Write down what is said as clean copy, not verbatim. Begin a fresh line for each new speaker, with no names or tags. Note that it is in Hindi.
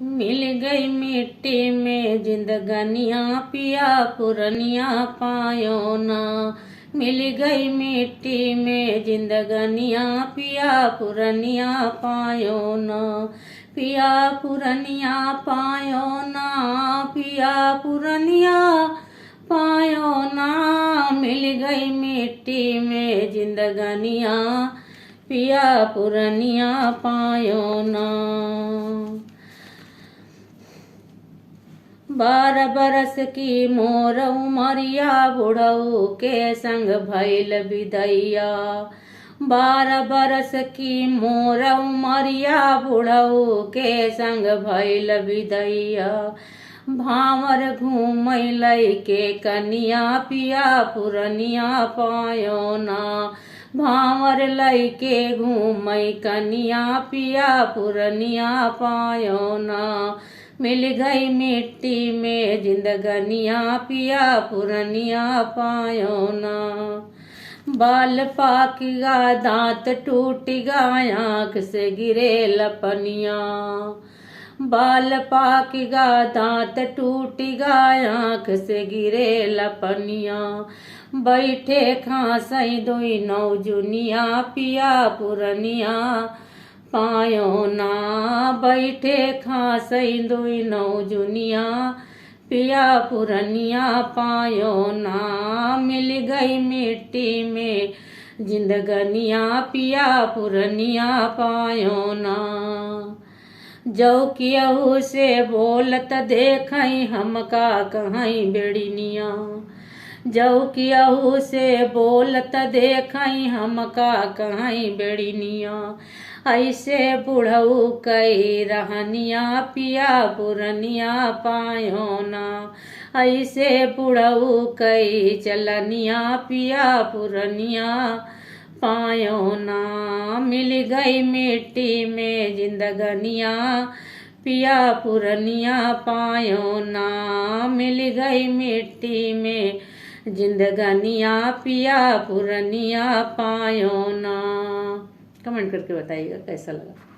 मिल गई मिट्टी में जिंदगनिया पिया पुरनिया पायो ना। मिल गई मिट्टी में जिंदगनिया पिया पुरनिया पायो ना। पिया पुरनिया पायो ना, पिया पुरनिया पायो ना। मिल गई मिट्टी में जिंदगनिया पिया पुरनिया पायो ना। 12 बरस की मोर उमरिया बुढ़ऊ के संग भइल विदैया। 12 बरस की मोर उमरिया बुढ़ऊ के संग भइल विदैया। भावर घूमैलै के कनिया पिया पुरनिया पायो ना। भावर लैके घूमै कनिया पिया पुरनिया पायो ना। मिल गई मिट्टी में जिंदगनिया पिया पुरनिया पायो ना। बाल पाक गा दांत टूट गा आँख से गिरे लपनिया। बाल पाक गा दांत टूट गा आँख से गिरे लपनिया। बैठे खासई दुई नौजुनिया पिया पुरनिया पायो ना। बैठे खासई दुई नौजुनिया पिया पुरनिया पायो ना। मिल गई मिट्टी में जिंदगनिया पिया पुरनिया पायो ना। जौ कियहू से बोलत देखई हमका कहीं बेड़िनिया। जौ कियहू से बोलत देखई हमका कहीं बेड़िनिया। ऐसे बुढ़ऊ कई रहनिया पिया पुरनिया पायो ना। ऐसे बुढ़ऊ कई चलनिया पिया पुरनिया पायो ना। मिल गई मिट्टी में जिंदगनिया पिया पुरनिया पायो ना। मिल गई मिट्टी में जिंदगनिया पिया पुरनिया पायो ना। कमेंट करके बताइएगा कैसा लगा।